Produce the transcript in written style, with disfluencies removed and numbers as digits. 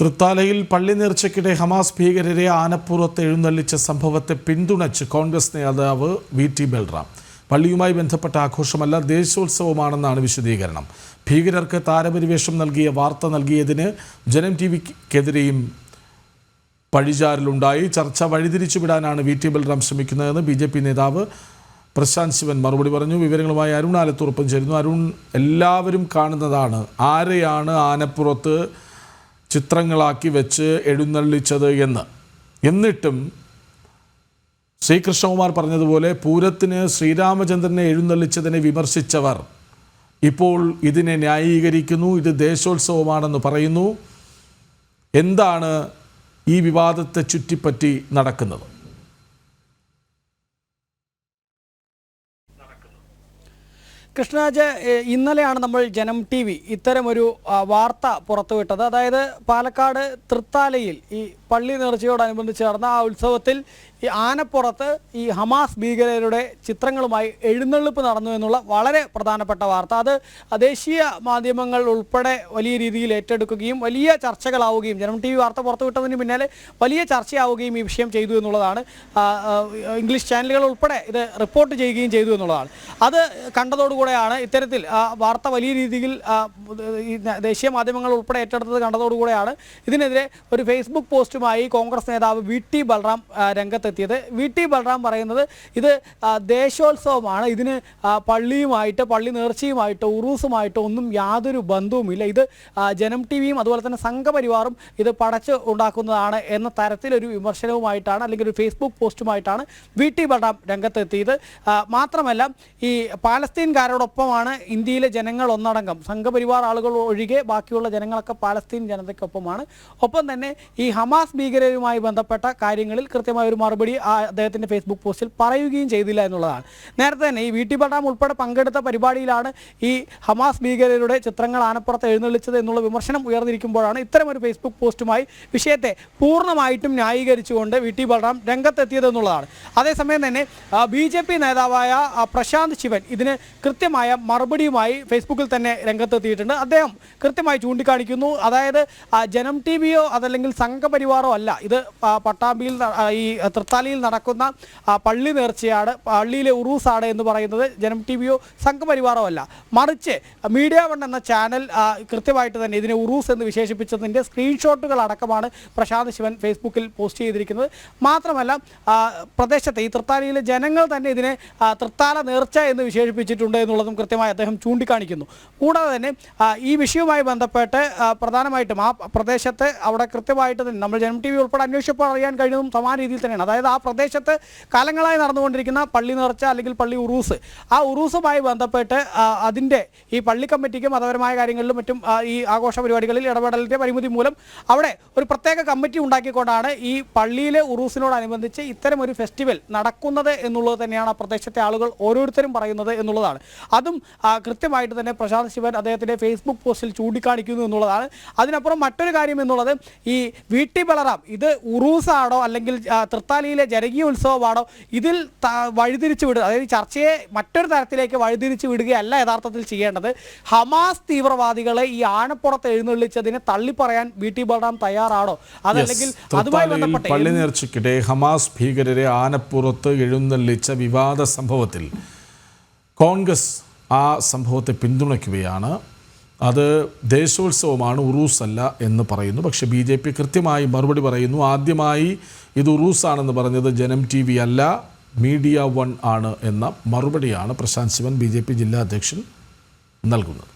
തൃത്താലയിൽ പള്ളി നേർച്ചയ്ക്കിടെ ഹമാസ് ഭീകരരെ ആനപ്പുറത്ത് എഴുന്നള്ളിച്ച സംഭവത്തെ പിന്തുണച്ച് കോൺഗ്രസ് നേതാവ് വി.ടി. ബൽറാം. പള്ളിയുമായി ബന്ധപ്പെട്ട ആഘോഷമല്ല, ദേശോത്സവമാണെന്നാണ് വിശദീകരണം. ഭീകരർക്ക് താരപരിവേഷം നൽകിയ വാർത്ത നൽകിയതിന് ജനം ടിവിക്കെതിരെയും പഴിചാരലുണ്ടായി. ചർച്ച വഴിതിരിച്ചുവിടാനാണ് വി.ടി. ബൽറാം ശ്രമിക്കുന്നതെന്ന് ബി.ജെ.പി. നേതാവ് പ്രശാന്ത് ശിവൻ മറുപടി പറഞ്ഞു. വിവരങ്ങളുമായി അരുൺ ആലത്തൂർപ്പം ചേരുന്നു. അരുൺ, എല്ലാവരും കാണുന്നതാണ് ആരെയാണ് ആനപ്പുറത്ത് ചിത്രങ്ങളാക്കി വെച്ച് എഴുന്നള്ളിച്ചത് എന്ന്. എന്നിട്ടും ശ്രീകൃഷ്ണകുമാർ പറഞ്ഞതുപോലെ പൂരത്തിന് ശ്രീരാമചന്ദ്രനെ എഴുന്നള്ളിച്ചതിനെ വിമർശിച്ചവർ ഇപ്പോൾ ഇതിനെ ന്യായീകരിക്കുന്നു. ഇത് ദേശോത്സവമാണെന്ന് പറയുന്നു. എന്താണ് ഈ വിവാദത്തെ ചുറ്റിപ്പറ്റി നടക്കുന്നത്? കൃഷ്ണരാജ്, ഇന്നലെയാണ് നമ്മൾ ജനം ടി വി ഇത്തരമൊരു വാർത്ത പുറത്തുവിട്ടത്. അതായത് പാലക്കാട് തൃത്താലയിൽ ഈ പള്ളി നേർച്ചയോടനുബന്ധിച്ച് നടന്ന ആ ഉത്സവത്തിൽ ഈ ആനപ്പുറത്ത് ഈ ഹമാസ് ഭീകരരുടെ ചിത്രങ്ങളുമായി എഴുന്നള്ളിപ്പ് നടന്നു എന്നുള്ള വളരെ പ്രധാനപ്പെട്ട വാർത്ത. അത് ദേശീയ മാധ്യമങ്ങൾ ഉൾപ്പെടെ വലിയ രീതിയിൽ ഏറ്റെടുക്കുകയും വലിയ ചർച്ചകളാവുകയും ജനം ടി വി വാർത്ത പുറത്തുവിട്ടതിന് പിന്നാലെ വലിയ ചർച്ചയാവുകയും ഈ വിഷയം ചെയ്തു എന്നുള്ളതാണ്. ഇംഗ്ലീഷ് ചാനലുകൾ ഉൾപ്പെടെ ഇത് റിപ്പോർട്ട് ചെയ്യുകയും ചെയ്തു എന്നുള്ളതാണ്. അത് കണ്ടതോടുകൂടെയാണ് ഇത്തരത്തിൽ വാർത്ത വലിയ രീതിയിൽ ദേശീയ മാധ്യമങ്ങൾ ഉൾപ്പെടെ ഏറ്റെടുത്തത് കണ്ടതോടുകൂടെയാണ് ഇതിനെതിരെ ഒരു ഫേസ്ബുക്ക് പോസ്റ്റുമായി കോൺഗ്രസ് നേതാവ് വി.ടി. ബൽറാം രംഗത്തെത്തിയത്. വി.ടി. ബൽറാം പറയുന്നത് ഇത് ദേശോത്സവമാണ്, ഇതിന് പള്ളിയുമായിട്ട് പള്ളി നേർച്ചയുമായിട്ടോ ഉറൂസുമായിട്ടോ ഒന്നും യാതൊരു ബന്ധവുമില്ല, ഇത് ജനം ടി വിയും അതുപോലെ തന്നെ സംഘപരിവാറും ഇത് പടച്ച് ഉണ്ടാക്കുന്നതാണ് എന്ന തരത്തിലൊരു വിമർശനവുമായിട്ടാണ്, അല്ലെങ്കിൽ ഒരു ഫേസ്ബുക്ക് പോസ്റ്റുമായിട്ടാണ് വി.ടി. ബൽറാം രംഗത്തെത്തിയത്. മാത്രമല്ല, ഈ പാലസ്തീൻകാരോടൊപ്പമാണ് ഇന്ത്യയിലെ ജനങ്ങൾ ഒന്നടങ്കം, സംഘപരിവാർ ആളുകൾ ഒഴികെ ബാക്കിയുള്ള ജനങ്ങളൊക്കെ പാലസ്തീൻ ജനതയ്ക്കൊപ്പമാണ്. ഒപ്പം തന്നെ ഈ ഹമാസ് ഭീകരരുമായി ബന്ധപ്പെട്ട കാര്യങ്ങളിൽ കൃത്യമായ ഒരു മറുപടി അദ്ദേഹത്തിൻ്റെ ഫേസ്ബുക്ക് പോസ്റ്റിൽ പറയുകയും ചെയ്തില്ല എന്നുള്ളതാണ്. നേരത്തെ തന്നെ ഈ വി.ടി. ബൽറാം ഉൾപ്പെടെ പങ്കെടുത്ത പരിപാടിയിലാണ് ഈ ഹമാസ് ഭീകരരുടെ ചിത്രങ്ങൾ ആനപ്പുറത്ത് എഴുന്നള്ളിച്ചത് എന്നുള്ള വിമർശനം ഉയർന്നിരിക്കുമ്പോഴാണ് ഇത്തരമൊരു ഫേസ്ബുക്ക് പോസ്റ്റുമായി വിഷയത്തെ പൂർണ്ണമായിട്ടും ന്യായീകരിച്ചുകൊണ്ട് വി.ടി. ബൽറാം രംഗത്തെത്തിയതെന്നുള്ളതാണ്. അതേസമയം തന്നെ ബി.ജെ.പി. നേതാവായ പ്രശാന്ത് ശിവൻ ഇതിന് കൃത്യമായ മറുപടിയുമായി ഫേസ്ബുക്കിൽ തന്നെ രംഗത്തെത്തിയിട്ടുണ്ട്. അദ്ദേഹം കൃത്യമായി ചൂണ്ടിക്കാണിക്കുന്നു, അതായത് ജനം ടി വിയോ അതല്ലെങ്കിൽ സംഘപരിവാറോ അല്ല, ഇത് പട്ടാമ്പിയിൽ ഈ തൃത്താലയിൽ നടക്കുന്ന പള്ളി നേർച്ചയാണ്, പള്ളിയിലെ ഉറൂസാണ് എന്ന് പറയുന്നത് ജനം ടി വിയോ സംഘപരിവാറോ അല്ല, മറിച്ച് മീഡിയ വൺ എന്ന ചാനൽ കൃത്യമായിട്ട് തന്നെ ഇതിനെ ഉറൂസ് എന്ന് വിശേഷിപ്പിച്ചതിൻ്റെ സ്ക്രീൻഷോട്ടുകൾ അടക്കമാണ് പ്രശാന്ത് ശിവൻ ഫേസ്ബുക്കിൽ പോസ്റ്റ് ചെയ്തിരിക്കുന്നത്. മാത്രമല്ല, പ്രദേശത്തെ ഈ തൃത്താലയിലെ ജനങ്ങൾ തന്നെ ഇതിനെ തൃത്താല നേർച്ച എന്ന് വിശേഷിപ്പിച്ചിട്ടുണ്ട് എന്നുള്ളതും കൃത്യമായി അദ്ദേഹം ചൂണ്ടിക്കാണിക്കുന്നു. കൂടാതെ തന്നെ ഈ വിഷയവുമായി ബന്ധപ്പെട്ട് പ്രധാനമായിട്ടും ആ പ്രദേശത്ത് അവിടെ കൃത്യമായിട്ട് തന്നെ നമ്മൾ ജനം ടി വി ഉൾപ്പെടെ അന്വേഷിച്ചപ്പോൾ അറിയാൻ കഴിഞ്ഞതും സമാന രീതിയിൽ തന്നെയാണ്. അതായത് ആ പ്രദേശത്ത് കാലങ്ങളായി നടന്നുകൊണ്ടിരിക്കുന്ന പള്ളി നേർച്ച അല്ലെങ്കിൽ പള്ളി ഉറൂസ്, ആ ഉറൂസുമായി ബന്ധപ്പെട്ട് അതിൻ്റെ ഈ പള്ളി കമ്മിറ്റിക്കും മതപരമായ കാര്യങ്ങളിലും മറ്റും ഈ ആഘോഷ പരിപാടികളിൽ ഇടപെടലിൻ്റെ പരിമിതി മൂലം അവിടെ ഒരു പ്രത്യേക കമ്മിറ്റി ഉണ്ടാക്കിക്കൊണ്ടാണ് ഈ പള്ളിയിലെ ഉറൂസിനോടനുബന്ധിച്ച് ഇത്തരം ഒരു ഫെസ്റ്റിവൽ നടക്കുന്നത് എന്നുള്ളത് തന്നെയാണ് ആ പ്രദേശത്തെ ആളുകൾ ഓരോരുത്തരും പറയുന്നത് എന്നുള്ളതാണ്. അതും കൃത്യമായിട്ട് തന്നെ പ്രശാന്ത് ശിവൻ അദ്ദേഹത്തിൻ്റെ ഫേസ്ബുക്ക് പോസ്റ്റിൽ ചൂണ്ടിക്കാണിക്കുന്നു എന്നുള്ളതാണ്. അതിനപ്പുറം മറ്റൊരു കാര്യം എന്നുള്ളത്, ഈ വി.ടി. ബൽറാം ഇത് ഉറൂസാണോ അല്ലെങ്കിൽ തൃത്താലയിലെ ജനകീയ ഉത്സവമാണോ ഇതിൽ വഴിതിരിച്ചു വിടുക, അതായത് ചർച്ചയെ മറ്റൊരു തരത്തിലേക്ക് വഴിതിരിച്ചു വിടുകയല്ല യഥാർത്ഥത്തിൽ ചെയ്യേണ്ടത്. ഹമാസ് തീവ്രവാദികളെ ഈ ആനപ്പുറത്ത് എഴുന്നള്ളിച്ചതിനെ തള്ളിപ്പറയാൻ വി.ടി. ബൽറാം തയ്യാറാണോ, അതല്ലെങ്കിൽ അതുമായി ബന്ധപ്പെട്ട് പള്ളി നേർച്ചയ്ക്കിടെ ഹമാസ് ഭീകരരെ ആനപ്പുറത്ത് എഴുന്നള്ളിച്ച വിവാദ സംഭവത്തിൽ കോൺഗ്രസ് ആ സംഭവത്തെ പിന്തുണയ്ക്കുകയാണ്. അത് ദേശോത്സവമാണ്, ഉറൂസ് അല്ല എന്ന് പറയുന്നു. പക്ഷേ ബി.ജെ.പി. കൃത്യമായി മറുപടി പറയുന്നു. ആദ്യമായി ഇത് ഉറൂസാണെന്ന് പറഞ്ഞത് ജനം ടി വി അല്ല, മീഡിയ വൺ ആണ് എന്ന മറുപടിയാണ് പ്രശാന്ത് ശിവൻ ബി.ജെ.പി. ജില്ലാ അധ്യക്ഷൻ നൽകുന്നത്.